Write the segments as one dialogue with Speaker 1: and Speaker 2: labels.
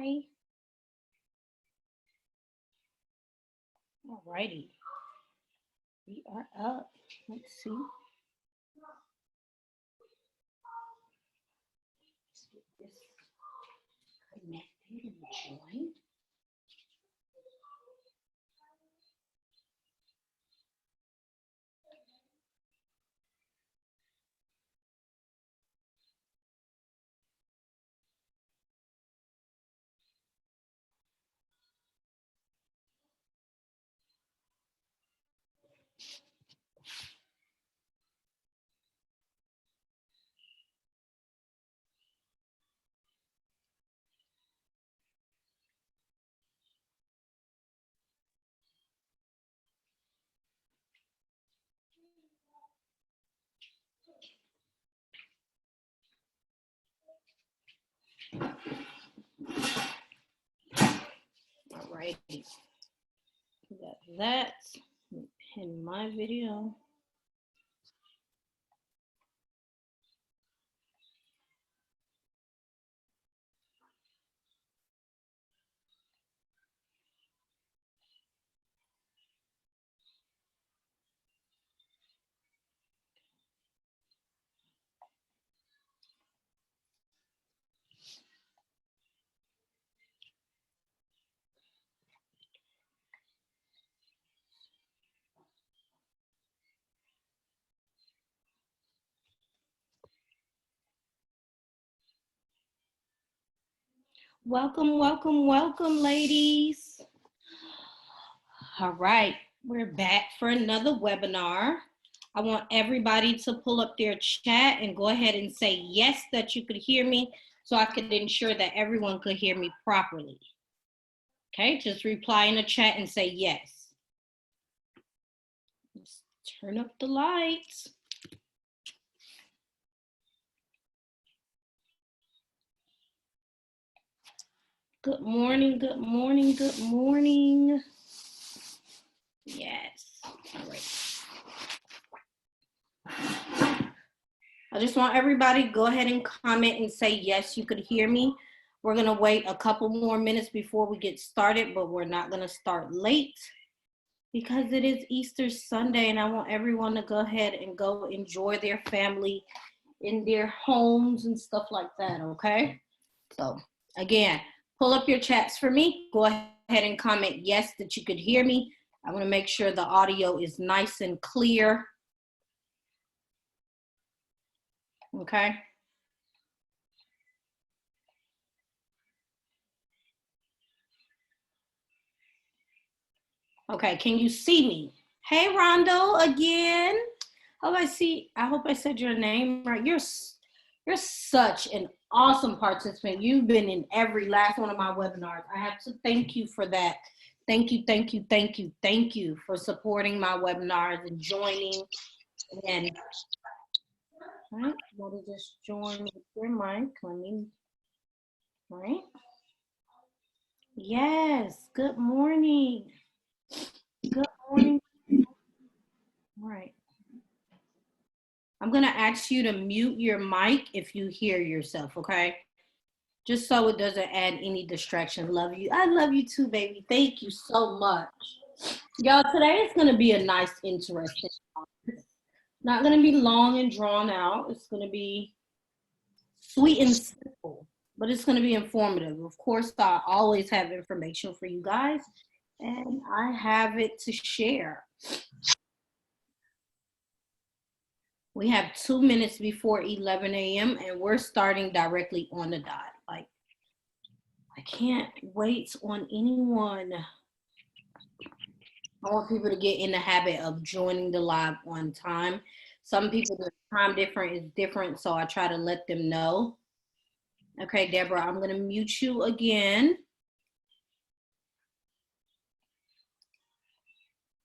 Speaker 1: Hi. Alrighty. We are up. Let's see. Let's get this connected and joined. Alrighty. We got that. Pin my video. Welcome, welcome, welcome, ladies. All right, we're back for another webinar. I want everybody to pull up their chat and go ahead and say yes that you could hear me so I could ensure that everyone could hear me properly. Okay, just reply in the chat and say yes. Let's turn up the lights. Good morning, good morning, good morning. Yes, all right. I just want everybody to go ahead and comment and say yes, you could hear me. We're gonna wait a couple more minutes before we get started, but we're not gonna start late because it is Easter Sunday and I want everyone to go ahead and go enjoy their family in their homes and stuff like that, okay? So again, pull up your chats for me. Go ahead and comment yes that you could hear me. I want to make sure the audio is nice and clear. Okay. Okay, can you see me? Hey, Rondo, again. I hope I said your name right. You're such an awesome participant. You've been in every last one of my webinars. I have to thank you for that. Thank you, thank you, thank you, thank you for supporting my webinars and joining. And all right, want to just join with your mic. Let me, all right. Yes, good morning. Good morning. All right. I'm going to ask you to mute your mic if you hear yourself, okay? Just so it doesn't add any distraction. Love you. I love you too, baby. Thank you so much. Y'all, today is going to be a nice, interesting topic. Not going to be long and drawn out. It's going to be sweet and simple, but it's going to be informative. Of course, I always have information for you guys, and I have it to share. We have 2 minutes before 11 a.m. and we're starting directly on the dot. Like, I can't wait on anyone. I want people to get in the habit of joining the live on time. Some people, the time difference is different, so I try to let them know. Okay, Deborah, I'm gonna mute you again.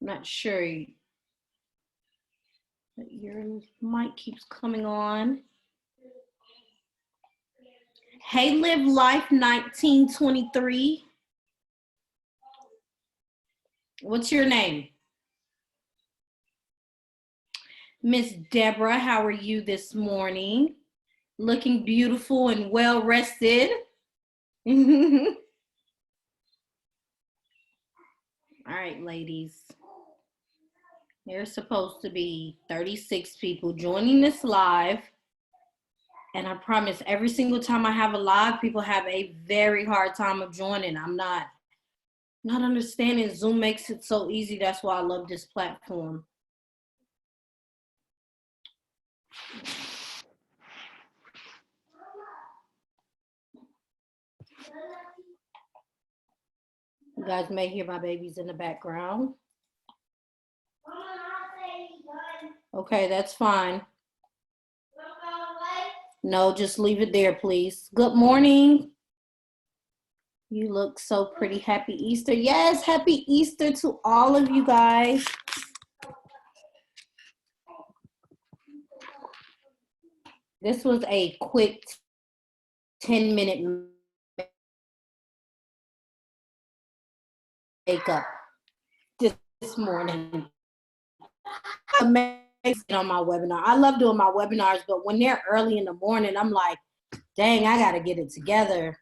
Speaker 1: I'm not sure. But your mic keeps coming on. Hey, Live Life 1923. What's your name? Miss Deborah, how are you this morning? Looking beautiful and well rested. All right, ladies. There's supposed to be 36 people joining this live. And I promise every single time I have a live, people have a very hard time of joining. I'm not understanding. Zoom makes it so easy. That's why I love this platform. You guys may hear my babies in the background. Okay, that's fine. No, just leave it there, please. Good morning. You look so pretty. Happy Easter. Yes, happy Easter to all of you guys. This was a quick 10-minute makeup this morning. Amazing on my webinar. I love doing my webinars, but when they're early in the morning, I'm like, dang, I gotta get it together.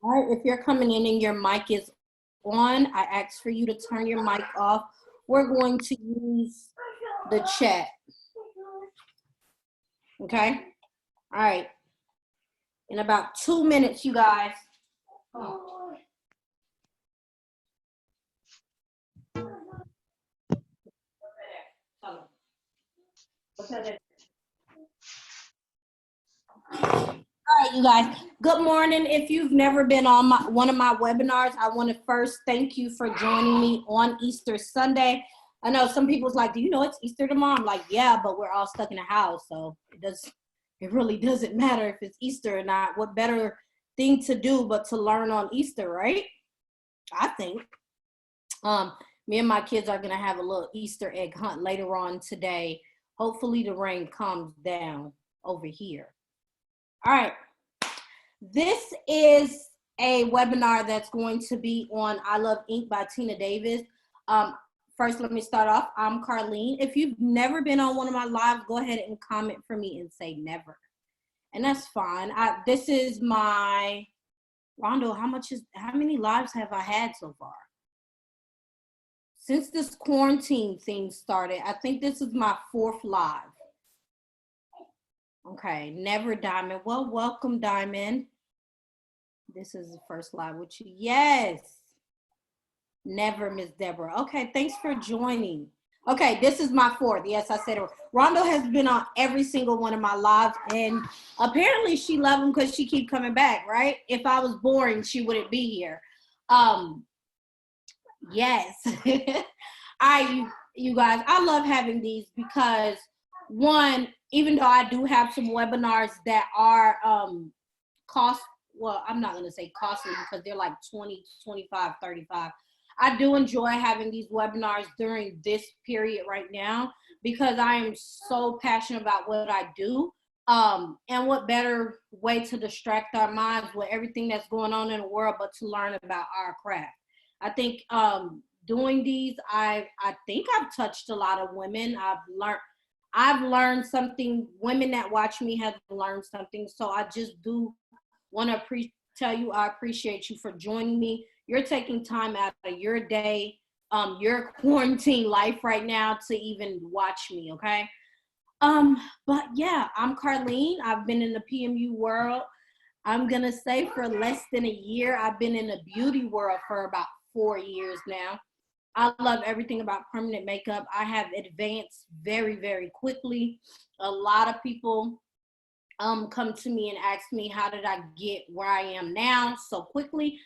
Speaker 1: All right, if you're coming in and your mic is on, I ask for you to turn your mic off. We're going to use the chat. Okay? All right. In about 2 minutes, you guys. Oh. All right, you guys. Good morning. If you've never been on one of my webinars, I want to first thank you for joining me on Easter Sunday. I know some people's like, do you know it's Easter tomorrow? I'm like, yeah, but we're all stuck in the house, so it really doesn't matter if it's Easter or not. What better thing to do but to learn on Easter, right? I think. Me and my kids are gonna have a little Easter egg hunt later on today. Hopefully the rain calms down over here. All right, this is a webinar that's going to be on I Love Ink by Tina Davies. First, let me start off. I'm Carlene. If you've never been on one of my lives, go ahead and comment for me and say never. And that's fine. This is my, Rondo, how many lives have I had so far? Since this quarantine thing started, I think this is my 4th live. Okay, never Diamond. Well, welcome Diamond. This is the first live with you. Yes. Never, Miss Deborah. Okay, thanks for joining. Okay, this is my 4th. Yes, I said it. Rondo has been on every single one of my lives, and apparently she loved them because she keep coming back, right? If I was boring, she wouldn't be here. Yes. You guys, I love having these because, one, even though I do have some webinars that are well, I'm not going to say costly because they're like 20, 25, 35. I do enjoy having these webinars during this period right now because I am so passionate about what I do. And what better way to distract our minds with everything that's going on in the world, but to learn about our craft. I think doing these, I think I've touched a lot of women. I've learned something. Women that watch me have learned something. So I just do want to tell you I appreciate you for joining me. You're taking time out of your day, your quarantine life right now to even watch me, okay? But yeah, I'm Carlene. I've been in the PMU world, I'm gonna say, for less than a year. I've been in the beauty world for about 4 years now. I love everything about permanent makeup. I have advanced very, very quickly. A lot of people come to me and ask me, how did I get where I am now so quickly?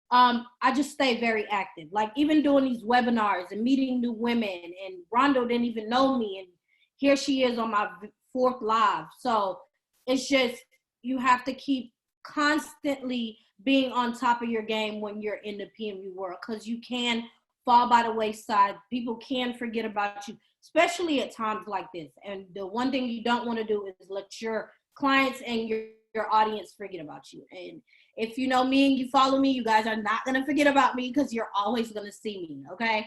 Speaker 1: I just stay very active. Like even doing these webinars and meeting new women, and Rondo didn't even know me, and here she is on my 4th live. So it's just, you have to keep constantly being on top of your game when you're in the PMU world, because you can fall by the wayside. People can forget about you, especially at times like this. And the one thing you don't want to do is let your clients and your audience forget about you. And if you know me and you follow me, you guys are not going to forget about me because you're always going to see me, okay?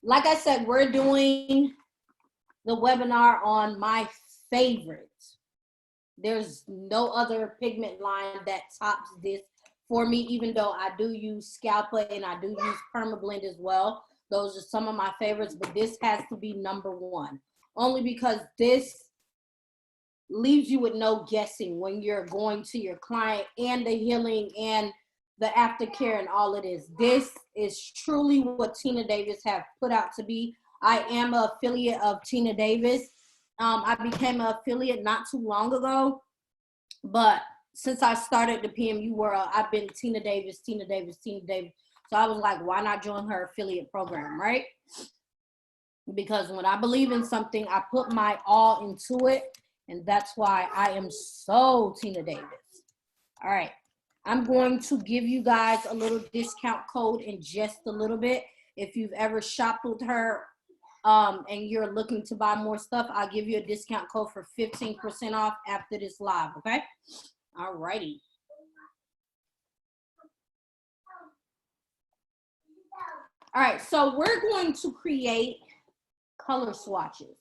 Speaker 1: Like I said, we're doing the webinar on my favorite. There's no other pigment line that tops this for me, even though I do use Scalpa and I do use Permablend as well. Those are some of my favorites, but this has to be #1. Only because this leaves you with no guessing when you're going to your client, and the healing and the aftercare and all it is. This is truly what Tina Davies have put out to be. I am an affiliate of Tina Davies. I became an affiliate not too long ago, but since I started the PMU world, I've been Tina Davies, Tina Davies, Tina Davies. So I was like, why not join her affiliate program, right? Because when I believe in something, I put my all into it. And that's why I am so Tina Davies. All right. I'm going to give you guys a little discount code in just a little bit. If you've ever shopped with her and you're looking to buy more stuff, I'll give you a discount code for 15% off after this live, okay? All righty. All right, so we're going to create color swatches,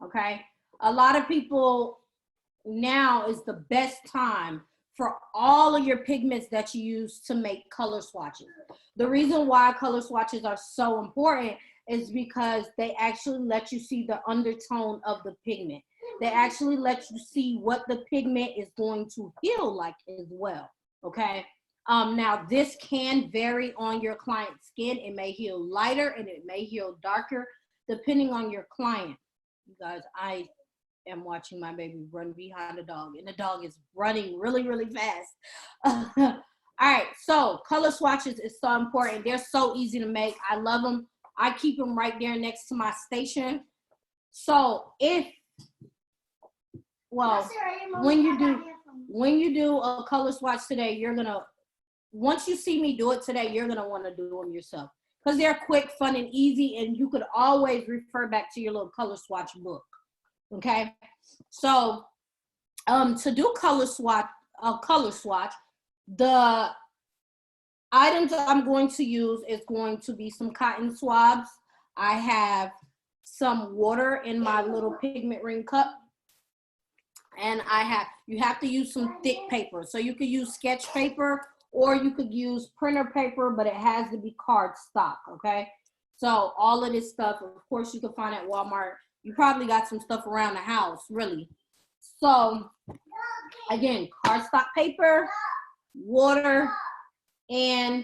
Speaker 1: okay? A lot of people, now is the best time for all of your pigments that you use to make color swatches. The reason why color swatches are so important is because they actually let you see the undertone of the pigment. They actually let you see what the pigment is going to heal like as well, okay? Now this can vary on your client's skin. It may heal lighter and it may heal darker depending on your client. You guys, I am watching my baby run behind a dog, and the dog is running really, really fast. All right, so color swatches is so important. They're so easy to make. I love them. I keep them right there next to my station. So when you do a color swatch today, you're gonna, once you see me do it today, you're gonna want to do them yourself because they're quick, fun, and easy, and you could always refer back to your little color swatch book. Okay, so to do color swatch, the items I'm going to use is going to be some cotton swabs. I have some water in my little pigment ring cup, and you have to use some thick paper. So you could use sketch paper or you could use printer paper, but it has to be cardstock. Okay, so all of this stuff, of course, you can find at Walmart. You probably got some stuff around the house, really. So again, cardstock paper, water, and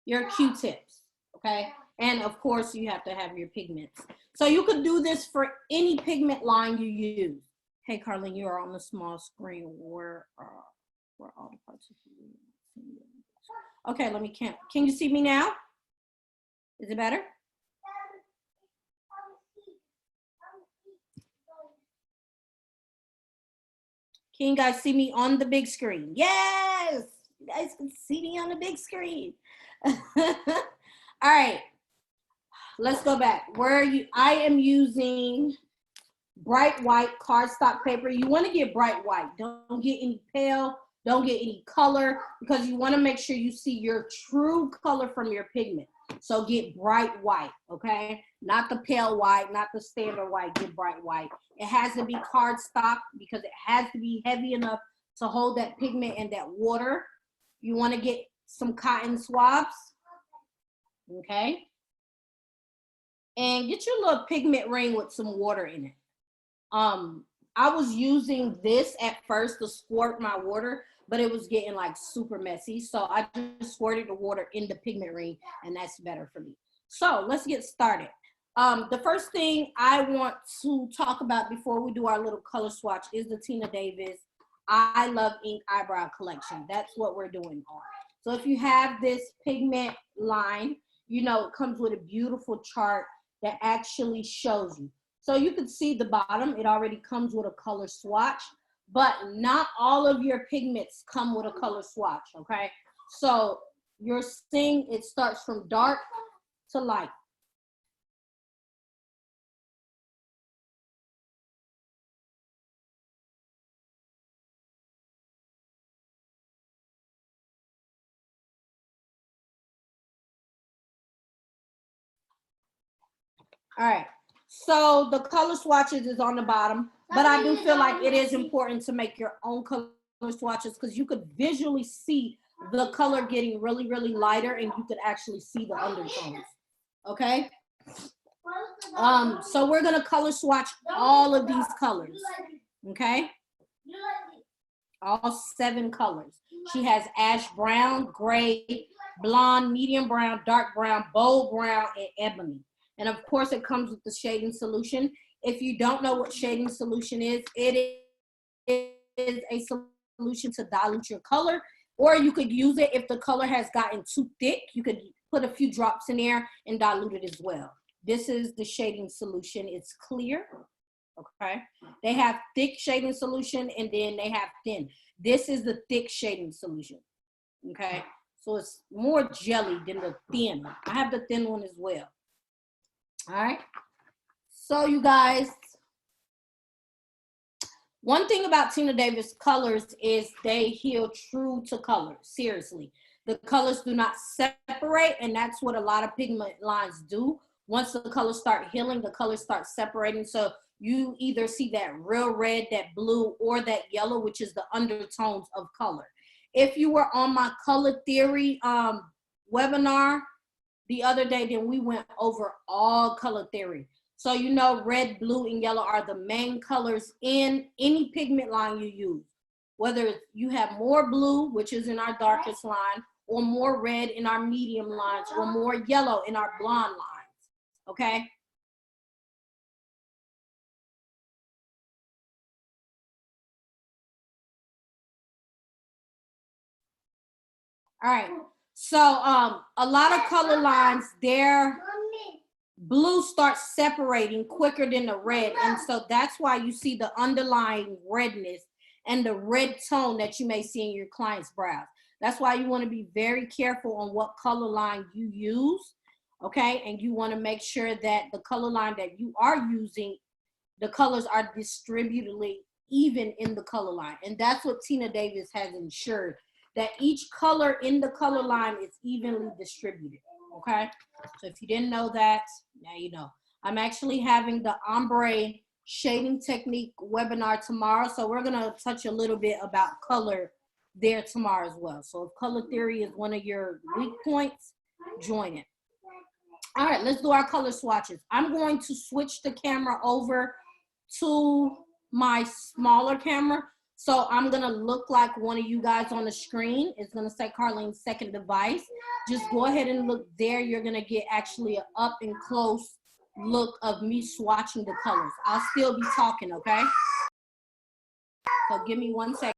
Speaker 1: your Q-tips, okay? And of course, you have to have your pigments. So you could do this for any pigment line you use. Hey, Carlin, you are on the small screen. Where all the parts of you? Okay, let me count. Can you see me now? Is it better? Can you guys see me on the big screen? Yes, you guys can see me on the big screen. All right, let's go back. I am using bright white cardstock paper. You want to get bright white. Don't get any pale. Don't get any color, because you want to make sure you see your true color from your pigment. So get bright white, okay? Not the pale white, not the standard white, get bright white. It has to be cardstock because it has to be heavy enough to hold that pigment and that water. You want to get some cotton swabs, okay? And get your little pigment ring with some water in it. I was using this at first to squirt my water, but it was getting like super messy. So I just squirted the water in the pigment ring, and that's better for me. So let's get started. The first thing I want to talk about before we do our little color swatch is the Tina Davies I Love Ink Eyebrow Collection. That's what we're doing on. So if you have this pigment line, you know, it comes with a beautiful chart that actually shows you. So you can see the bottom, it already comes with a color swatch, but not all of your pigments come with a color swatch, okay? So you're seeing it starts from dark to light. All right, so the color swatches is on the bottom, but I do feel like it is important to make your own color swatches because you could visually see the color getting really, really lighter, and you could actually see the undertones. Okay. So we're gonna color swatch all of these colors. Okay. All 7 colors. She has ash brown, gray, blonde, medium brown, dark brown, bold brown, and ebony. And of course, it comes with the shading solution. If you don't know what shading solution is, it is a solution to dilute your color, or you could use it if the color has gotten too thick. You could put a few drops in there and dilute it as well. This is the shading solution. It's clear. Okay, they have thick shading solution and then they have thin. This is the thick shading solution. Okay, so it's more jelly than the thin. I have the thin one as well. All right, so you guys, one thing about Tina Davies colors is they heal true to color. Seriously, the colors do not separate, and that's what a lot of pigment lines do. Once the colors start healing, the colors start separating. So you either see that real red, that blue, or that yellow, which is the undertones of color. If you were on my color theory webinar the other day, then we went over all color theory. So you know red, blue, and yellow are the main colors in any pigment line you use. Whether you have more blue, which is in our darkest line, or more red in our medium lines, or more yellow in our blonde lines, okay? All right, so a lot of color lines, their blue starts separating quicker than the red, and so that's why you see the underlying redness and the red tone that you may see in your client's brows. That's why you want to be very careful on what color line you use, okay? And you want to make sure that the color line that you are using, the colors are distributed even in the color line, and that's what Tina Davies has ensured, that each color in the color line is evenly distributed, okay? So if you didn't know that, now you know. I'm actually having the ombre shading technique webinar tomorrow, so we're gonna touch a little bit about color there tomorrow as well. So if color theory is one of your weak points, join it. All right, let's do our color swatches. I'm going to switch the camera over to my smaller camera. So I'm gonna look like one of you guys on the screen. It's gonna say Carlene's second device. Just go ahead and look there. You're gonna get actually an up and close look of me swatching the colors. I'll still be talking, okay? So give me 1 second.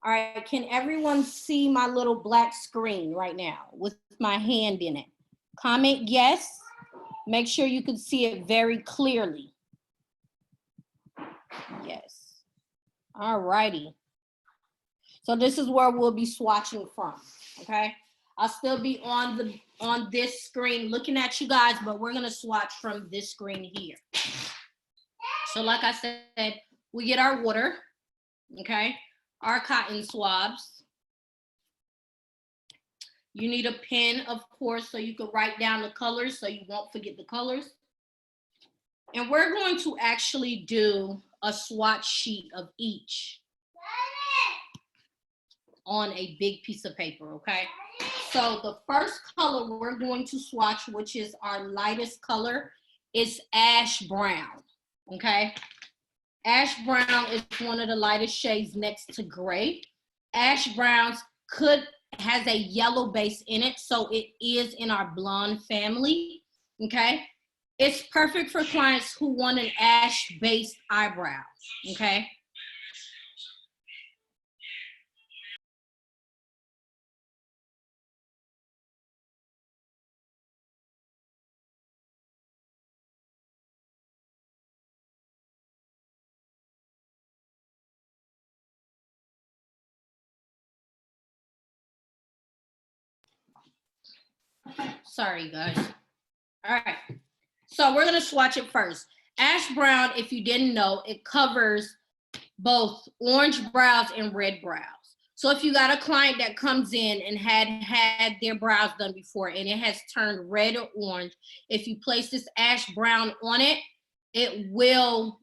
Speaker 1: All right, can everyone see my little black screen right now with my hand in it? Comment yes. Make sure you can see it very clearly. Yes. All righty. So this is where we'll be swatching from, okay? I'll still be on this screen looking at you guys, but we're gonna swatch from this screen here. So like I said, we get our water, okay? Our cotton swabs. You need a pen, of course, so you can write down the colors so you won't forget the colors. And we're going to actually do a swatch sheet of each on a big piece of paper, okay? So the first color we're going to swatch, which is our lightest color, is ash brown, okay? Ash brown is one of the lightest shades next to gray. Ash browns has a yellow base in it, so it is in our blonde family, okay? It's perfect for clients who want an ash-based eyebrow, okay? Sorry, guys. All right. So we're going to swatch it first. Ash brown, if you didn't know, it covers both orange brows and red brows. So if you got a client that comes in and had their brows done before and it has turned red or orange, if you place this ash brown on it, it will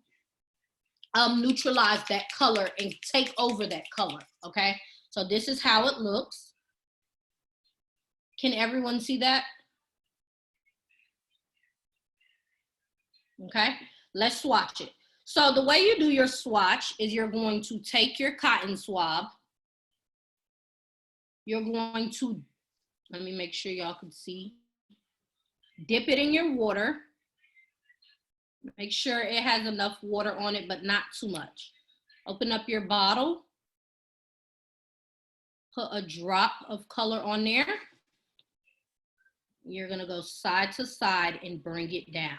Speaker 1: neutralize that color and take over that color, okay? So this is how it looks. Can everyone see that? Okay, let's swatch it. So the way you do your swatch is you're going to take your cotton swab. You're going to, let me make sure y'all can see. Dip it in your water. Make sure it has enough water on it, but not too much. Open up your bottle. Put a drop of color on there. You're gonna go side to side and bring it down.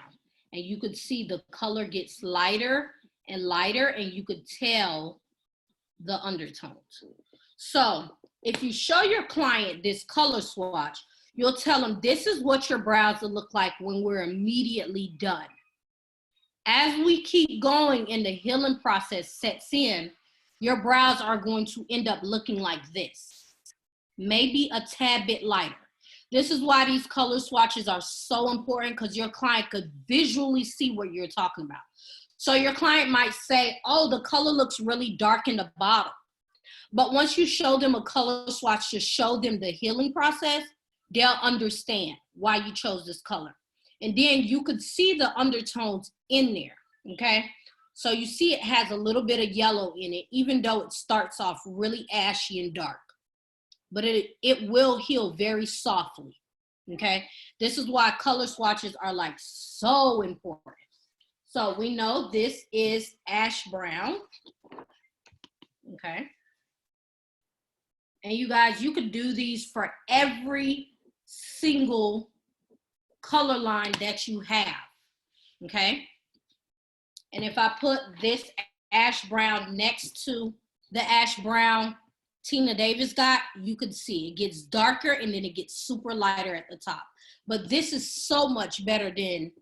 Speaker 1: And you could see the color gets lighter and lighter, and you could tell the undertones. So if you show your client this color swatch, you'll tell them this is what your brows will look like when we're immediately done. As we keep going and the healing process sets in, your brows are going to end up looking like this, maybe a tad bit lighter. This is why these color swatches are so important, because your client could visually see what you're talking about. So your client might say, oh, the color looks really dark in the bottom. But once you show them a color swatch to show them the healing process, they'll understand why you chose this color. And then you could see the undertones in there, okay? So you see it has a little bit of yellow in it, even though it starts off really ashy and dark. But it will heal very softly, okay? This is why color swatches are like so important. So we know this is ash brown, okay? And you guys, you could do these for every single color line that you have, okay? And if I put this ash brown next to the ash brown Tina Davies got, you could see it gets darker and then it gets super lighter at the top. But this is so much better than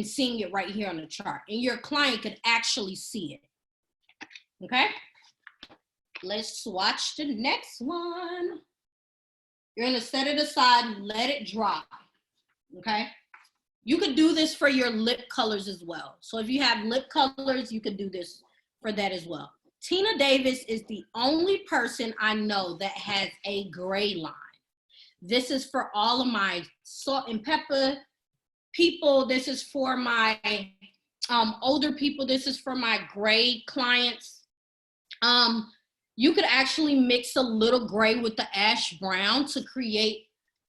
Speaker 1: seeing it right here on the chart. And your client could actually see it, okay? Let's swatch the next one. You're gonna set it aside and let it dry, okay? You could do this for your lip colors as well. So if you have lip colors, you could do this for that as well. Tina Davies is the only person I know that has a gray line. This is for all of my salt and pepper people. This is for my older people. This is for my gray clients. You could actually mix a little gray with the ash brown to create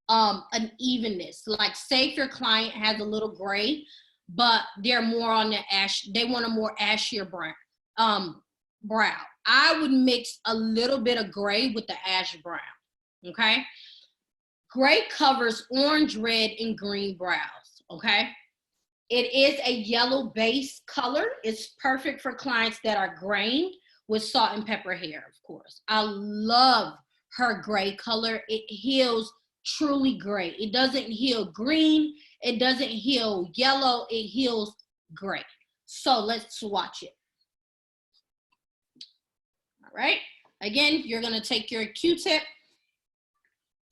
Speaker 1: an evenness. Like say if your client has a little gray, but they're more on the ash, they want a more ashier brown. I would mix a little bit of gray with the ash brown, okay? Gray covers orange, red, and green brows, okay? It is a yellow base color. It's perfect for clients that are grained with salt and pepper hair, of course. I love her gray color. It heals truly gray. It doesn't heal green. It doesn't heal yellow. It heals gray. So let's swatch it. All right. Again, you're going to take your Q-tip,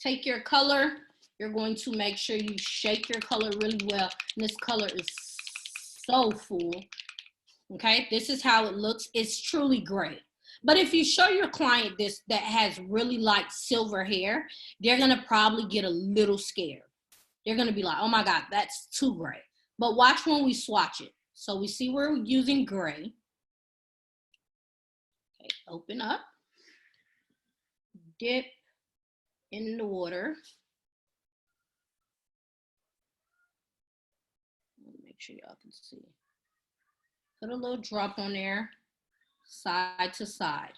Speaker 1: take your color. You're going to make sure you shake your color really well. And this color is so full. Okay, this is how it looks. It's truly gray. But if you show your client this that has really light silver hair, they're gonna probably get a little scared. They're gonna be like, oh my God, that's too gray. But watch when we swatch it. So we see we're using gray. Okay, open up, dip in the water. Make sure y'all can see. Put a little drop on there, side to side,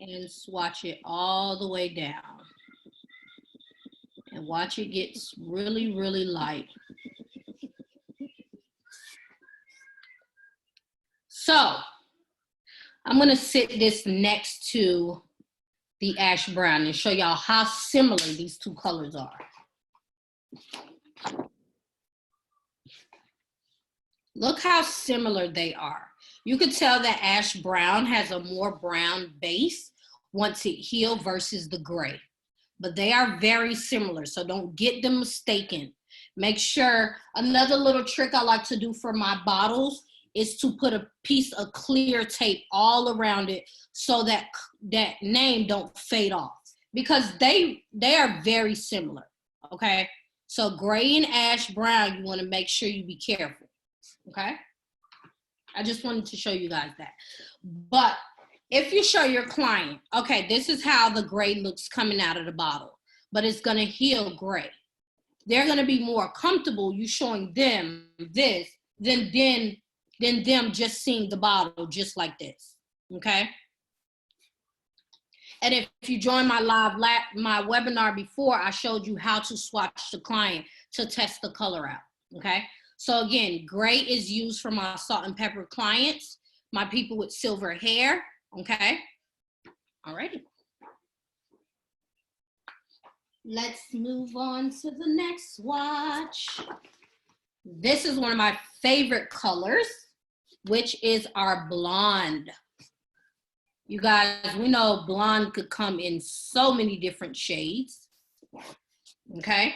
Speaker 1: and swatch it all the way down. And watch it gets really, really light. So I'm gonna sit this next to the ash brown and show y'all how similar these two colors are. Look how similar they are. You could tell that ash brown has a more brown base once it healed versus the gray. But they are very similar, so don't get them mistaken. Make sure, another little trick I like to do for my bottles is to put a piece of clear tape all around it so that that name don't fade off, because they are very similar, okay? So gray and ash brown, you wanna make sure you be careful, okay? I just wanted to show you guys that. But if you show your client, okay, this is how the gray looks coming out of the bottle, but it's gonna heal gray. They're gonna be more comfortable you showing them this than them just seeing the bottle just like this, okay? And if you joined my my webinar before, I showed you how to swatch the client to test the color out, okay? So again, gray is used for my salt and pepper clients, my people with silver hair, okay? All righty. Let's move on to the next swatch. This is one of my favorite colors, which is our blonde. You guys, we know blonde could come in so many different shades, okay?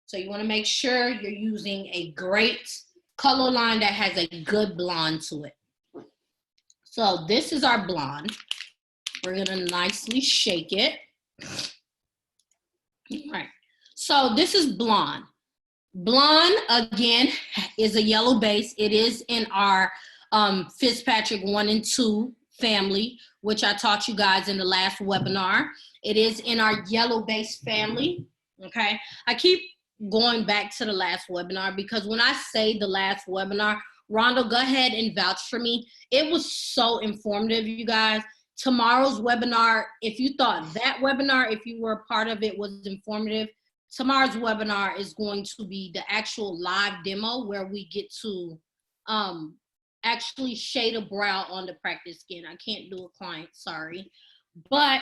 Speaker 1: So you wanna make sure you're using a great color line that has a good blonde to it. So this is our blonde. We're gonna nicely shake it. All right, so this is blonde. Blonde, again, is a yellow base. It is in our Fitzpatrick 1 and 2 family, which I taught you guys in the last webinar. It is in our yellow base family, okay? I keep going back to the last webinar because when I say the last webinar, Rhonda, go ahead and vouch for me. It was so informative, you guys. Tomorrow's webinar, if you thought that webinar, if you were a part of it, was informative, tomorrow's webinar is going to be the actual live demo where we get to actually shade a brow on the practice skin. I can't do a client, sorry. But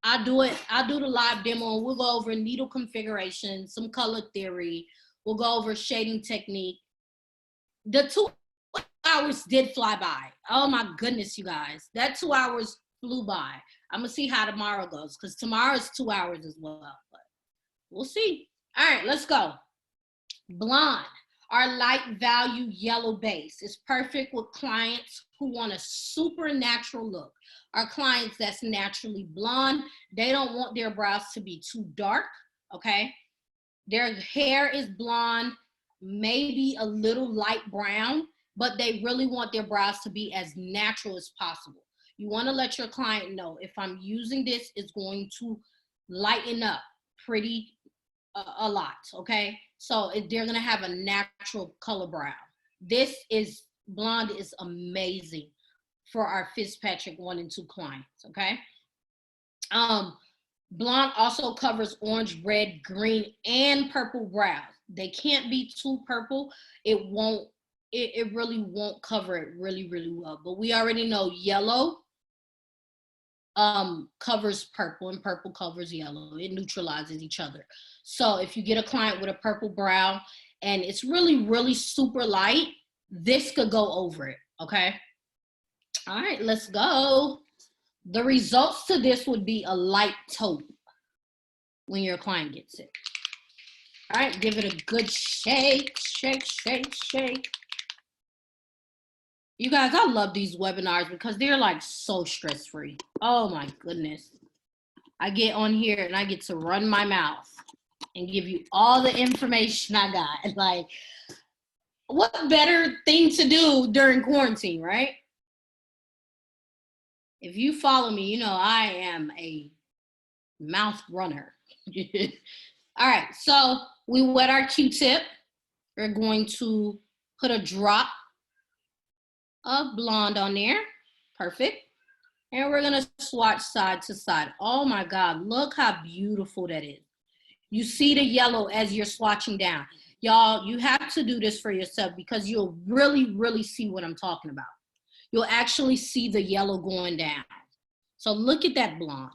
Speaker 1: I'll do the live demo and we'll go over needle configuration, some color theory. We'll go over shading technique. The 2 hours did fly by. Oh my goodness, you guys. That 2 hours flew by. I'm gonna see how tomorrow goes because tomorrow is 2 hours as well, but we'll see. All right, let's go. Blonde, our light value yellow base, is perfect with clients who want a super natural look. Our clients that's naturally blonde, they don't want their brows to be too dark, okay? Their hair is blonde, maybe a little light brown, but they really want their brows to be as natural as possible. You want to let your client know, if I'm using this, it's going to lighten up pretty a lot, okay? So they're going to have a natural color brow. This is, blonde is amazing for our Fitzpatrick 1 and 2 clients, okay? Blonde also covers orange, red, green, and purple brows. They can't be too purple. It really won't cover it really, really well. But we already know yellow covers purple and purple covers yellow. It neutralizes each other. So if you get a client with a purple brow and it's really, really super light, this could go over it, okay? All right, let's go. The results to this would be a light taupe when your client gets it. All right, give it a good shake, shake, shake, shake. You guys, I love these webinars because they're like so stress-free. Oh my goodness. I get on here and I get to run my mouth and give you all the information I got. Like, what better thing to do during quarantine, right? If you follow me, you know I am a mouth runner. All right, so we wet our Q-tip. We're going to put a drop of blonde on there. Perfect. And we're gonna swatch side to side. Oh my God, look how beautiful that is. You see the yellow as you're swatching down. Y'all, you have to do this for yourself because you'll really, really see what I'm talking about. You'll actually see the yellow going down. So look at that blonde.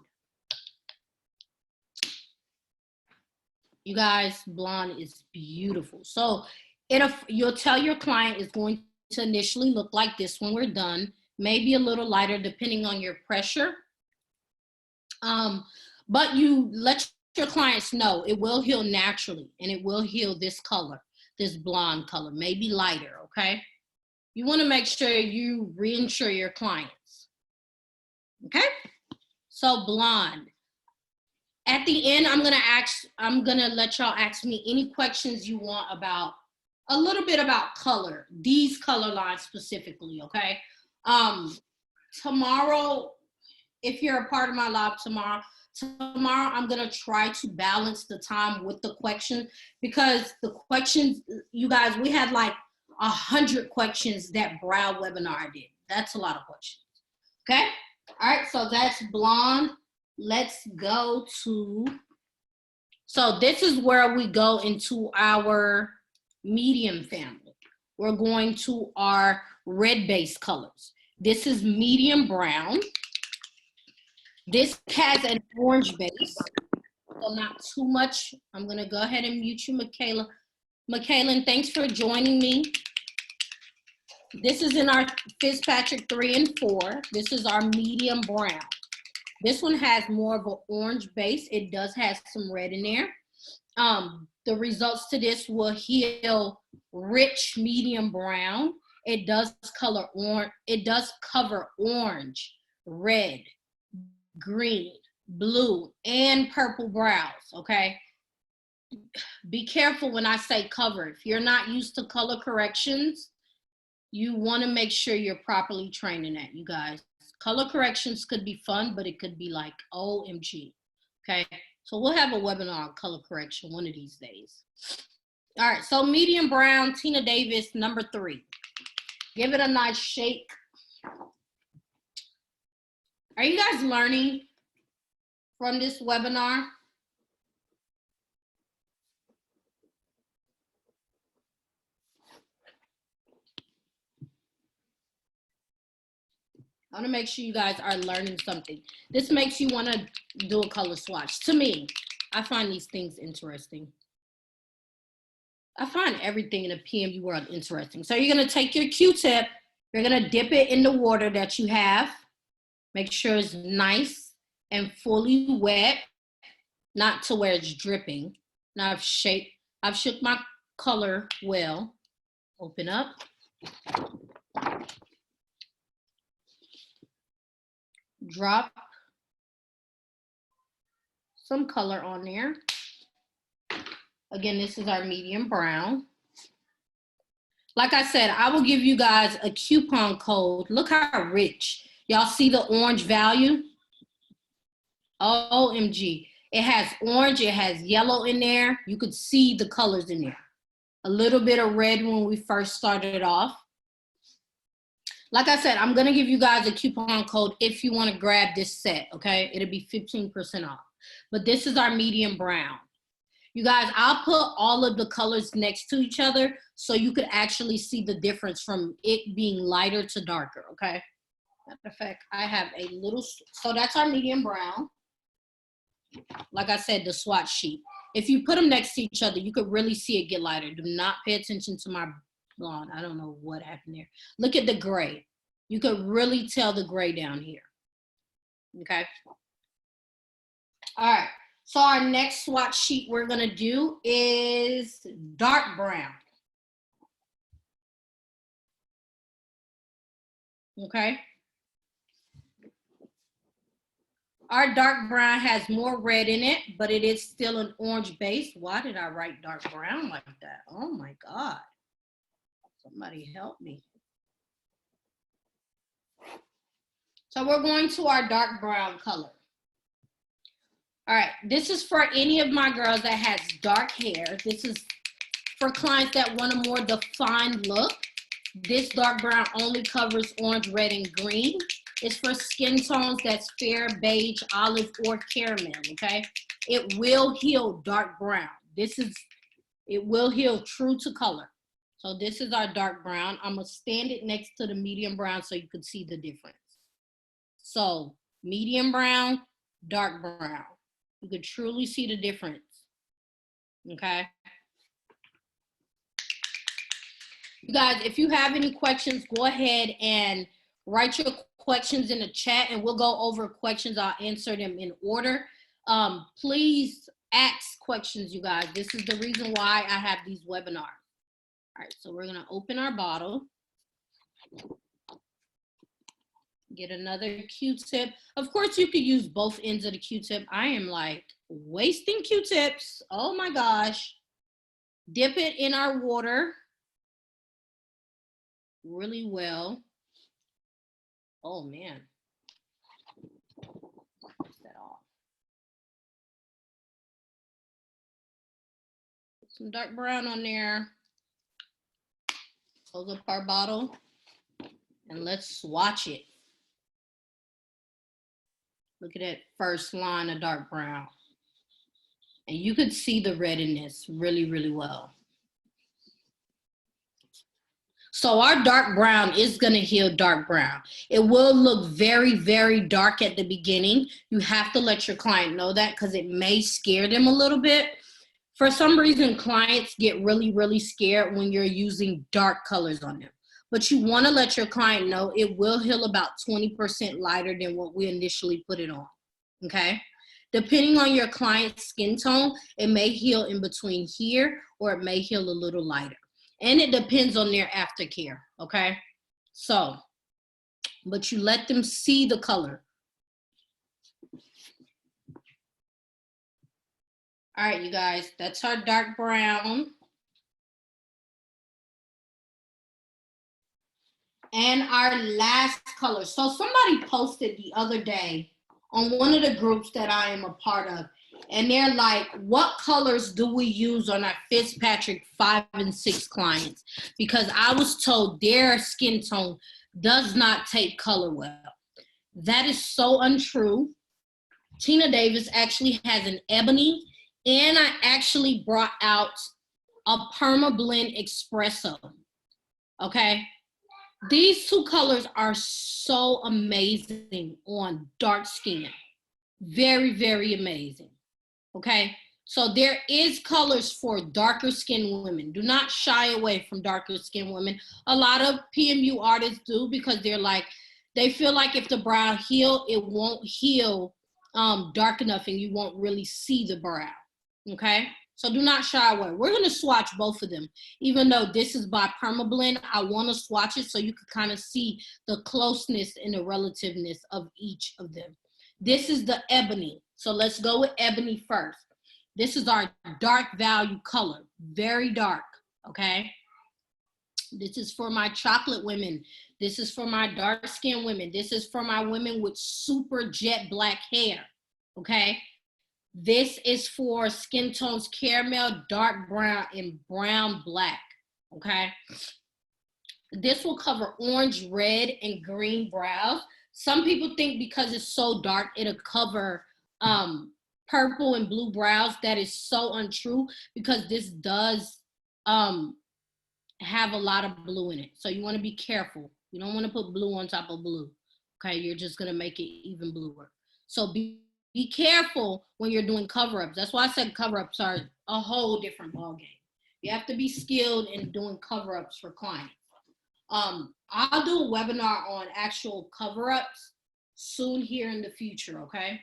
Speaker 1: You guys, blonde is beautiful. So you'll tell your client it's going to initially look like this when we're done, maybe a little lighter depending on your pressure. But you let your clients know it will heal naturally and it will heal this color, this blonde color, maybe lighter, okay? You want to make sure you reinsure your clients, okay? So blonde. At the end, I'm gonna let y'all ask me any questions you want about a little bit about color, these color lines specifically, okay? Tomorrow, if you're a part of my live tomorrow, I'm gonna try to balance the time with the questions, because the questions, you guys, we had like 100 questions that Brow webinar did. That's a lot of questions, okay? All right, so that's blonde. Let's go to, so this is where we go into our medium family. We're going to our red base colors. This is medium brown. This has an orange base, so not too much. I'm gonna go ahead and mute you, Michaela. Michaela, thanks for joining me. This is in our Fitzpatrick 3 and 4. This is our medium brown. This one has more of an orange base. It does have some red in there. The results to this will heal rich medium brown. It does color orange. It does cover orange, red, green, blue, and purple brows, okay? Be careful when I say cover. If you're not used to color corrections, you want to make sure you're properly trained in that, you guys. Color corrections could be fun, but it could be like, OMG, okay? So we'll have a webinar on color correction one of these days. All right, so medium brown, Tina Davies, number 3. Give it a nice shake. Are you guys learning from this webinar? I want to make sure you guys are learning something. This makes you want to do a color swatch. To me, I find these things interesting. I find everything in the PMU world interesting. So you're going to take your Q-tip. You're going to dip it in the water that you have. Make sure it's nice and fully wet, not to where it's dripping. Now I've shook my color well. Open up. Drop some color on there. Again, this is our medium brown. Like I said, I will give you guys a coupon code. Look how rich. Y'all see the orange value? OMG. It has orange, it has yellow in there. You could see the colors in there. A little bit of red when we first started off. Like I said, I'm gonna give you guys a coupon code if you wanna grab this set, okay? It'll be 15% off. But this is our medium brown. You guys, I'll put all of the colors next to each other so you could actually see the difference from it being lighter to darker, okay? Matter of fact, I have a little, so that's our medium brown. Like I said, the swatch sheet. If you put them next to each other, you could really see it get lighter. Do not pay attention to my blonde. I don't know what happened there. Look at the gray. You could really tell the gray down here. Okay. All right. So our next swatch sheet we're gonna do is dark brown. Okay. Our dark brown has more red in it, but it is still an orange base. Why did I write dark brown like that? Oh my God. Somebody help me. So we're going to our dark brown color. All right, this is for any of my girls that has dark hair. This is for clients that want a more defined look. This dark brown only covers orange, red, and green. It's for skin tones that's fair, beige, olive, or caramel, okay? It will heal dark brown. It will heal true to color. So this is our dark brown. I'm gonna stand it next to the medium brown so you can see the difference. So medium brown, dark brown. You could truly see the difference. okay? You guys, if you have any questions, go ahead and write your questions in the chat and we'll go over questions. I'll answer them in order. Please ask questions, you guys. This is the reason why I have these webinars. All right, so we're gonna open our bottle. Get another Q-tip. Of course, you could use both ends of the Q-tip. I am like wasting Q-tips. Oh my gosh. Dip it in our water really well. Oh man. What's that off? Put some dark brown on there. Close up our bottle and let's swatch it. Look at that first line of dark brown. And you could see the red in this really, really well. So our dark brown is gonna heal dark brown. It will look very, very dark at the beginning. You have to let your client know that because it may scare them a little bit. For some reason, clients get really, really scared when you're using dark colors on them. But you wanna let your client know it will heal about 20% lighter than what we initially put it on, okay? Depending on your client's skin tone, it may heal in between here or it may heal a little lighter. And it depends on their aftercare, okay? So, but you let them see the color. All right, you guys, that's our dark brown. And our last color. So somebody posted the other day on one of the groups that I am a part of, and they're like, what colors do we use on our Fitzpatrick 5 and 6 clients? Because I was told their skin tone does not take color well. That is so untrue. Tina Davies actually has an Ebony, and I actually brought out a Perma Blend Expresso, okay? These two colors are so amazing on dark skin. Very, very amazing, okay? So there is colors for darker skin women. Do not shy away from darker skin women. A lot of PMU artists do because they're like, they feel like if the brow heal, it won't heal dark enough and you won't really see the brow, okay? So do not shy away. We're gonna swatch both of them. Even though this is by Permablend, I wanna swatch it so you can kind of see the closeness and the relativeness of each of them. This is the Ebony. So let's go with Ebony first. This is our dark value color, very dark, okay? This is for my chocolate women. This is for my dark skin women. This is for my women with super jet black hair, okay? This is for skin tones caramel, dark brown, and brown black, okay? This will cover orange, red, and green brows. Some people think because it's so dark, it'll cover purple and blue brows. That is so untrue because this does have a lot of blue in it. So you wanna be careful. You don't wanna put blue on top of blue, okay? You're just gonna make it even bluer. So be careful when you're doing cover-ups. That's why I said cover-ups are a whole different ballgame. You have to be skilled in doing cover-ups for clients. I'll do a webinar on actual cover-ups soon here in the future, okay?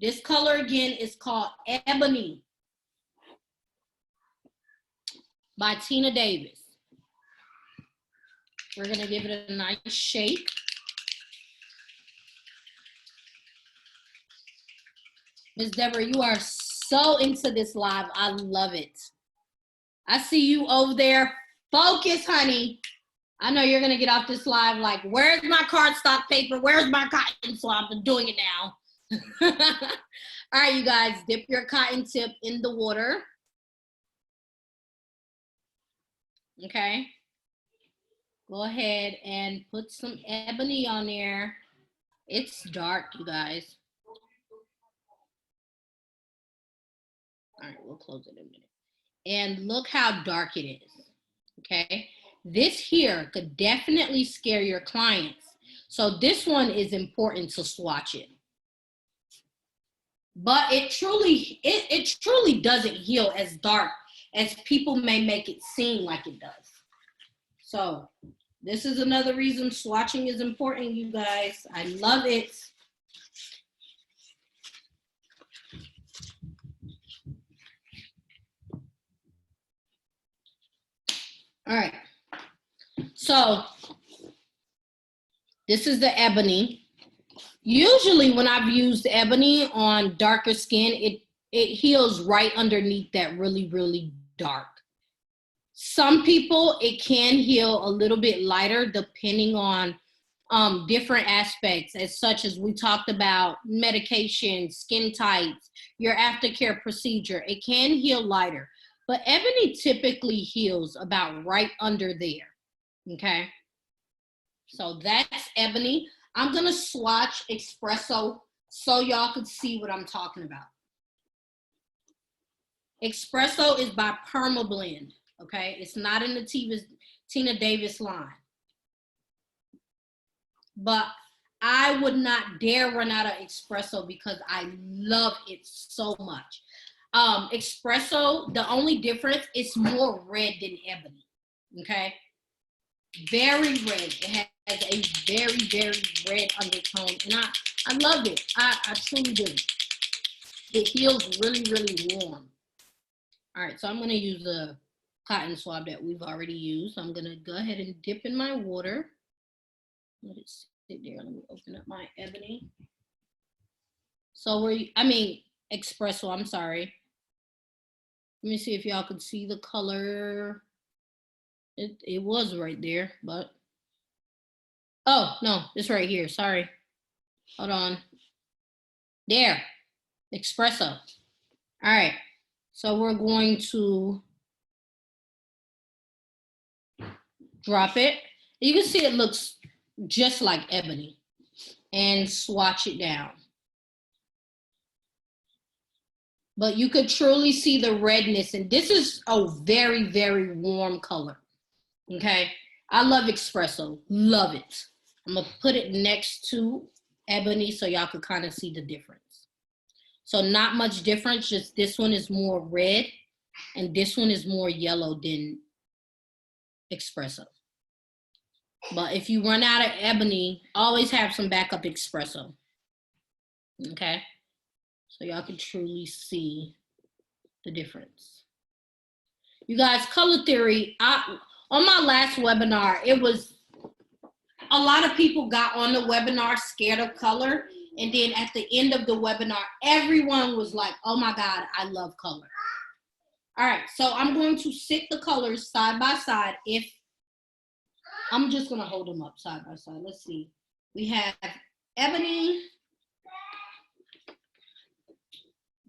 Speaker 1: This color again is called Ebony by Tina Davies. We're gonna give it a nice shake. Ms. Deborah, you are so into this live. I love it. I see you over there. Focus, honey. I know you're gonna get off this live like, where's my cardstock paper? Where's my cotton swab? I'm doing it now. All right, you guys, dip your cotton tip in the water. Okay. Go ahead and put some Ebony on there. It's dark, you guys. All right, we'll close it in a minute. And look how dark it is, okay? This here could definitely scare your clients. So this one is important to swatch it. but it truly doesn't heal as dark as people may make it seem like it does. So this is another reason swatching is important, you guys. I love it. All right. So this is the Ebony. Usually when I've used Ebony on darker skin, it heals right underneath that really, really dark. Some people, it can heal a little bit lighter depending on different aspects, as such as we talked about medication, skin types, your aftercare procedure. It can heal lighter, but Ebony typically heals about right under there, okay? So that's Ebony. I'm gonna swatch Expresso so y'all could see what I'm talking about. Expresso is by Permablend, okay? It's not in the Tina Davies line. But I would not dare run out of Expresso because I love it so much. Expresso, the only difference, it's more red than Ebony, okay? Very red. It has a very, very red undertone, and I love it. I truly do. It feels really, really warm. All right, so I'm gonna use a cotton swab that we've already used. I'm gonna go ahead and dip in my water. Let it sit there. Let me open up my Ebony. So Expresso, I'm sorry. Let me see if y'all could see the color. It was right there, but, oh, no, it's right here, sorry. Hold on. There, Expresso. All right, so we're going to drop it. You can see it looks just like Ebony, and swatch it down. But you could truly see the redness, and this is a very, very warm color, okay? I love Expresso, love it. I'm gonna put it next to Ebony so y'all could kind of see the difference. So not much difference, just this one is more red, and this one is more yellow than Expresso. But if you run out of Ebony, always have some backup Expresso, okay? So y'all can truly see the difference. You guys, color theory, on my last webinar, it was a lot of people got on the webinar scared of color. And then at the end of the webinar, everyone was like, oh my God, I love color. All right, so I'm going to sit the colors side by side. I'm just gonna hold them up side by side. Let's see. We have Ebony,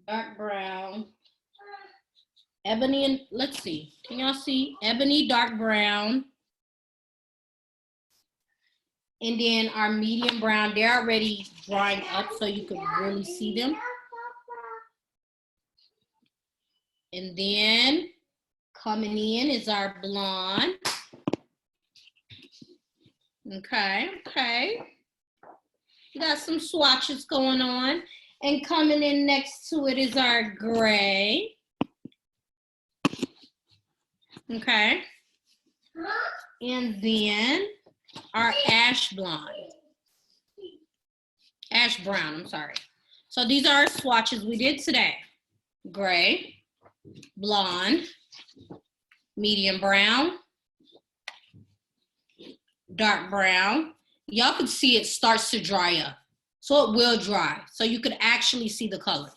Speaker 1: dark brown, Ebony, and let's see. Can y'all see? Ebony, dark brown. And then our medium brown, they're already drying up so you can really see them. And then coming in is our blonde. Okay. We got some swatches going on. And coming in next to it is our gray. Okay. And then our ash blonde. Ash brown, I'm sorry. So these are our swatches we did today. Gray, blonde, medium brown, dark brown. Y'all can see it starts to dry up. So it will dry. So you could actually see the colors.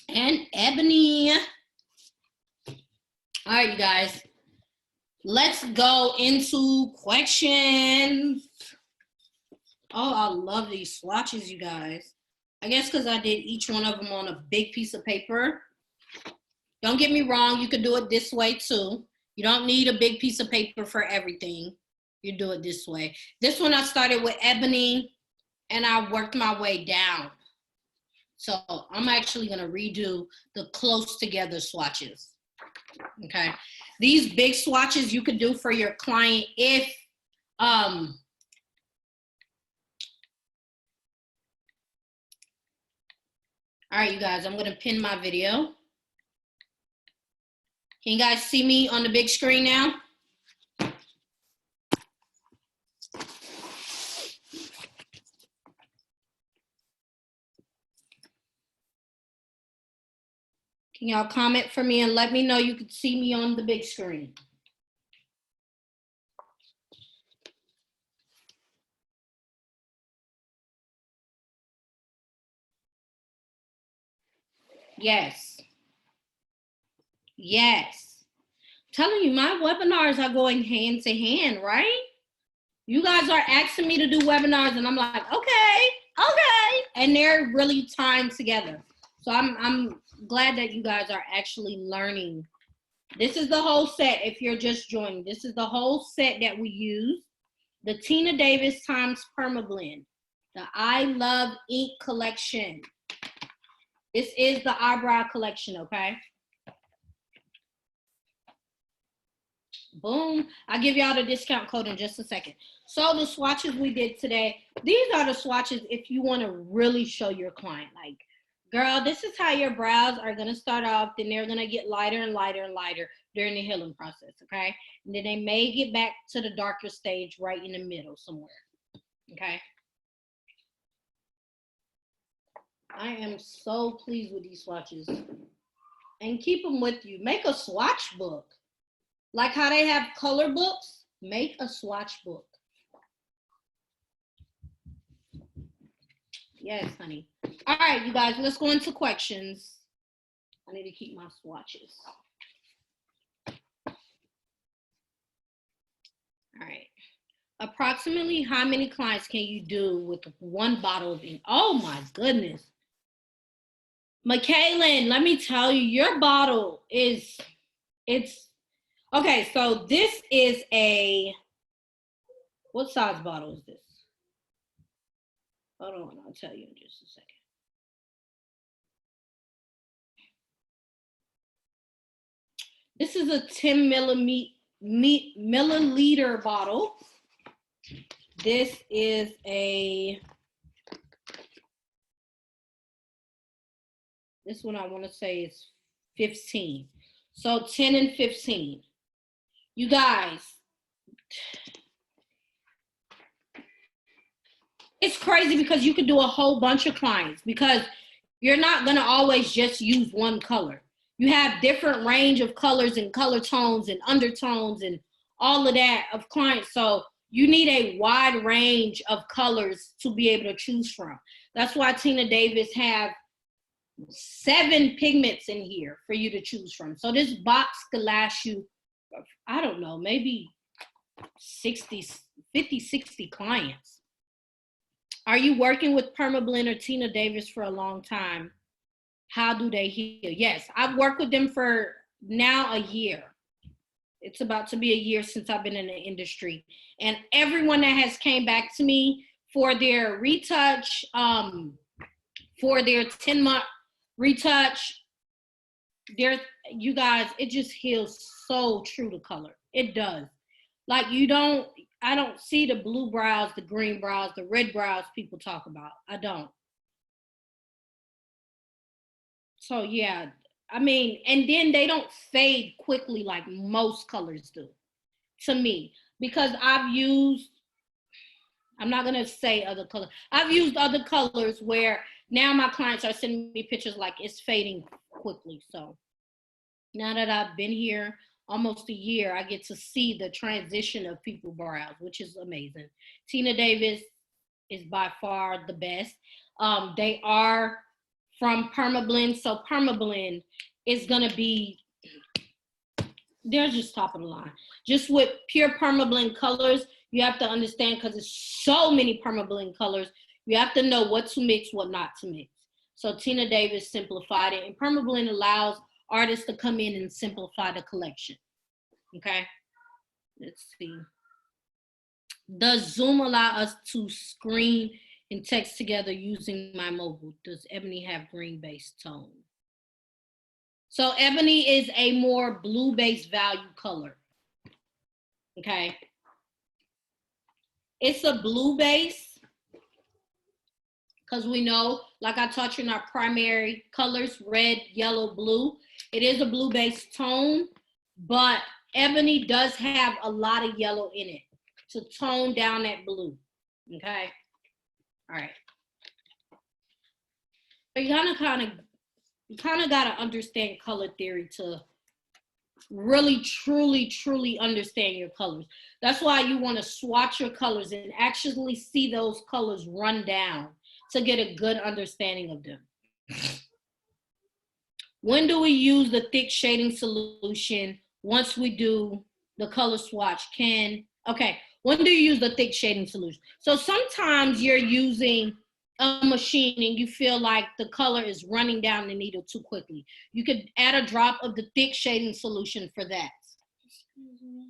Speaker 1: And Ebony. All right, you guys. Let's go into questions. Oh, I love these swatches, you guys. I guess because I did each one of them on a big piece of paper. Don't get me wrong, you could do it this way too. You don't need a big piece of paper for everything. You do it this way. This one I started with Ebony and I worked my way down. So I'm actually gonna redo the close together swatches, okay? These big swatches you could do for your client if, All right, you guys, I'm gonna pin my video. Can you guys see me on the big screen now? Can y'all comment for me and let me know you can see me on the big screen? Yes. Yes. I'm telling you, my webinars are going hand to hand, right? You guys are asking me to do webinars and I'm like, okay. And they're really timed together. So I'm glad that you guys are actually learning. This is the whole set. If you're just joining, this is the whole set that we use. The Tina Davies times Permablend, the I Love Ink collection. This is the eyebrow collection, okay? Boom. I'll give y'all the discount code in just a second. So the swatches we did today, these are the swatches if you want to really show your client, like, girl, this is how your brows are going to start off, then they're going to get lighter and lighter and lighter during the healing process, okay? And then they may get back to the darker stage right in the middle somewhere, okay? I am so pleased with these swatches. And keep them with you. Make a swatch book. Like how they have color books, make a swatch book. Yes, honey. All right, you guys, let's go into questions. I need to keep my swatches. All right. Approximately how many clients can you do with one bottle of ink? Oh my goodness. McKaylin, let me tell you, your bottle is, okay, so this is a, what size bottle is this? Hold on, I'll tell you in just a second. This is a 10 milliliter bottle. This is this one I want to say is 15. So 10 and 15. You guys, it's crazy because you can do a whole bunch of clients because you're not going to always just use one color. You have different range of colors and color tones and undertones and all of that of clients. So you need a wide range of colors to be able to choose from. That's why Tina Davies have 7 pigments in here for you to choose from. So this box could last you, I don't know, maybe 50, 60 clients. Are you working with Permablend or Tina Davies for a long time? How do they heal? Yes, I've worked with them for now a year. It's about to be a year since I've been in the industry. And everyone that has came back to me for their retouch, for their 10-month retouch, you guys, it just heals so true to color. It does. Like I don't see the blue brows, the green brows, the red brows people talk about. I don't. So yeah, I mean, and then they don't fade quickly like most colors do, to me, because I'm not gonna say other colors. I've used other colors where now my clients are sending me pictures like it's fading quickly. So now that I've been here almost a year, I get to see the transition of people's brows, which is amazing. Tina Davies is by far the best. They are from Permablend, so Permablend is gonna be, they're just top of the line. Just with pure Permablend colors, you have to understand, because there's so many Permablend colors, you have to know what to mix, what not to mix. So Tina Davies simplified it, and Permablend allows artists to come in and simplify the collection. Okay, let's see. Does Zoom allow us to screen and text together using my mobile? Does Ebony have green-based tone? So Ebony is a more blue-based value color. Okay. It's a blue base because we know, like I taught you in our primary colors, red, yellow, blue, it is a blue-based tone, but Ebony does have a lot of yellow in it to tone down that blue, okay? All right. But you kind of got to understand color theory to really, truly understand your colors. That's why you want to swatch your colors and actually see those colors run down to get a good understanding of them. When do we use the thick shading solution? Once we do the color swatch, when do you use the thick shading solution? So sometimes you're using a machine and you feel like the color is running down the needle too quickly. You could add a drop of the thick shading solution for that. Excuse me.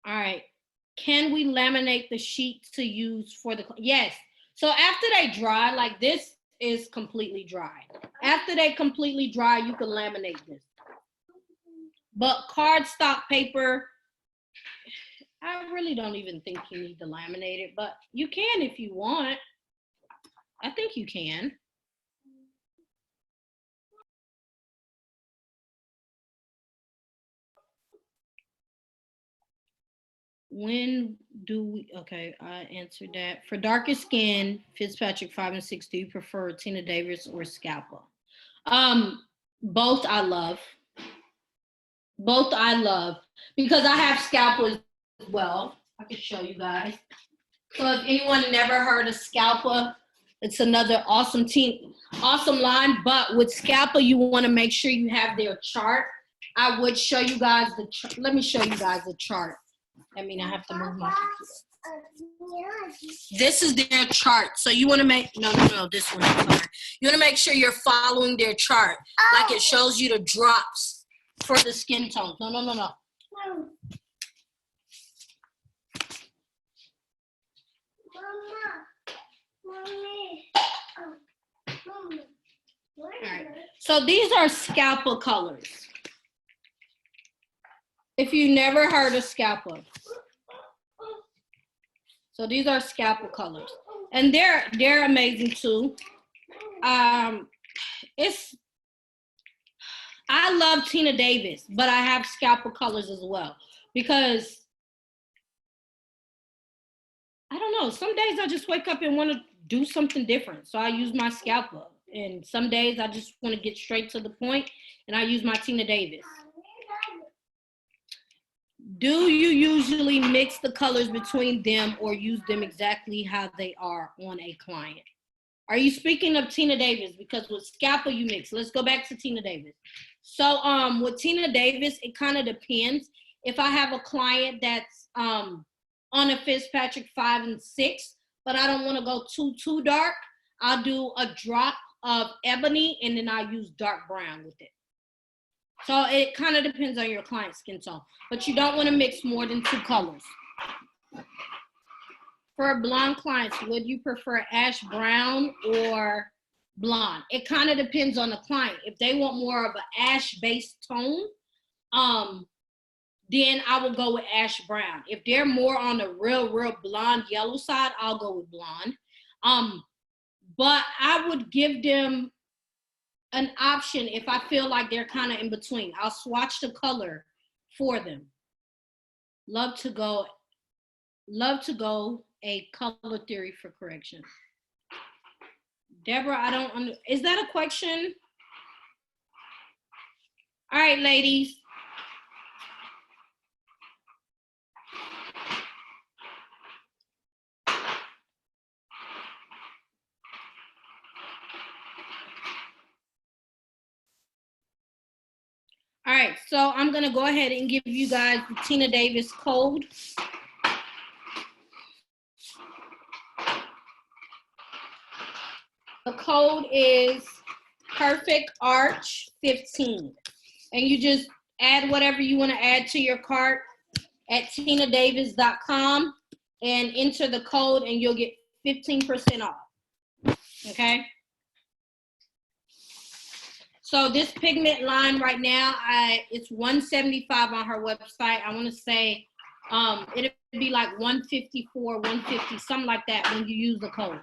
Speaker 1: All right. Can we laminate the sheet to use for the, yes. So after they dry, like this is completely dry. After they completely dry, you can laminate this. But cardstock paper, I really don't even think you need to laminate it, but you can if you want. I think you can. When do we, okay, I answered that. For darker skin, Fitzpatrick 5 and 6, do you prefer Tina Davies or Scalpa? Both I love. Both I love, because I have Scalpa as well. I can show you guys. So if anyone never heard of Scalpa, it's another awesome line, but with Scalpa, you want to make sure you have their chart. I would show you guys let me show you guys the chart. I mean, I have to move my computer. This is their chart. So you want to make, no, this one. Sorry. You want to make sure you're following their chart. Like it shows you the drops for the skin tones. No. Mama. All right. So these are Scalpa colors. If you never heard of Scalpa. So these are Scalpa colors. And they're amazing too. I love Tina Davies, but I have Scalpa colors as well because I don't know, some days I just wake up and want to do something different. So I use my Scalpa, and some days I just want to get straight to the point and I use my Tina Davies. Do you usually mix the colors between them or use them exactly how they are on a client? Are you speaking of Tina Davies? Because with Scalpa you mix. Let's go back to Tina Davies. So with Tina Davies, it kind of depends. If I have a client that's on a Fitzpatrick 5 and 6, but I don't want to go too dark, I'll do a drop of Ebony and then I use dark brown with it. So it kind of depends on your client's skin tone, but you don't want to mix more than 2 colors. For blonde clients, would you prefer ash brown or blonde? It kind of depends on the client. If they want more of an ash-based tone, then I will go with ash brown. If they're more on the real blonde yellow side, I'll go with blonde. But I would give them an option if I feel like they're kind of in between. I'll swatch the color for them. Love to go a color theory for correction. Deborah, is that a question? All right, ladies. All right, so I'm gonna go ahead and give you guys the Tina Davies code. The code is Perfect Arch 15. And you just add whatever you want to add to your cart at tinadavies.com and enter the code and you'll get 15% off. Okay? So this pigment line right now, it's $175 on her website. I want to say It'll be like 154, 150, something like that when you use the code.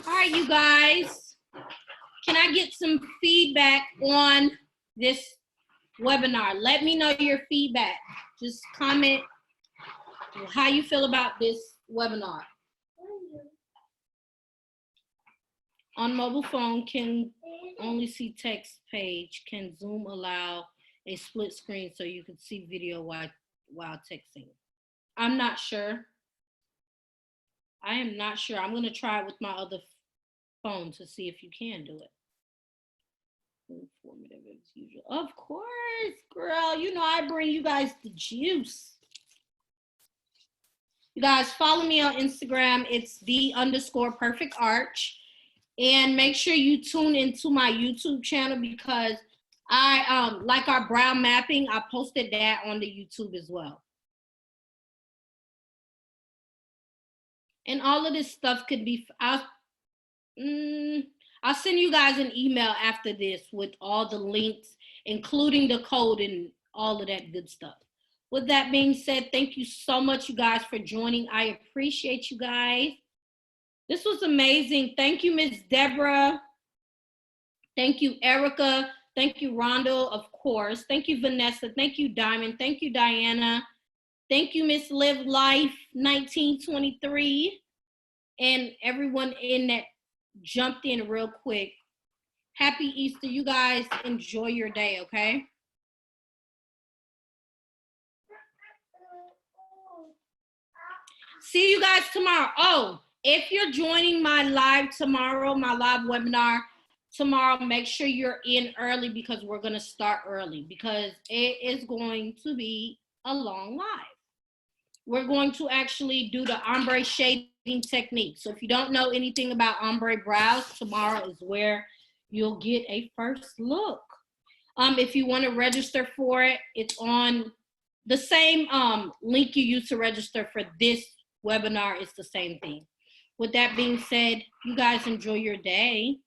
Speaker 1: All right, you guys. Can I get some feedback on this webinar? Let me know your feedback. Just comment how you feel about this webinar. On mobile phone, can only see text page. Can Zoom allow a split screen so you can see video while texting? I'm not sure. I am not sure. I'm going to try it with my other phone to see if you can do it. Informative as usual. Of course, girl. You know I bring you guys the juice. You guys follow me on Instagram. It's the_perfect_arch. And make sure you tune into my YouTube channel because I like our brow mapping. I posted that on the YouTube as well. And all of this stuff could be, I'll send you guys an email after this with all the links, including the code and all of that good stuff. With that being said, thank you so much, you guys, for joining. I appreciate you guys. This was amazing. Thank you, Miss Deborah. Thank you, Erica. Thank you, Rondo, of course. Thank you, Vanessa. Thank you, Diamond. Thank you, Diana. Thank you, Miss Live Life 1923. And everyone in that jumped in real quick. Happy Easter. You guys enjoy your day, okay? See you guys tomorrow. Oh, if you're joining my live tomorrow, my live webinar tomorrow, make sure you're in early because we're going to start early because it is going to be a long live. We're going to actually do the ombre shading technique. So if you don't know anything about ombre brows, tomorrow is where you'll get a first look. If you want to register for it, it's on the same link you use to register for this webinar. It's the same thing. With that being said, you guys enjoy your day.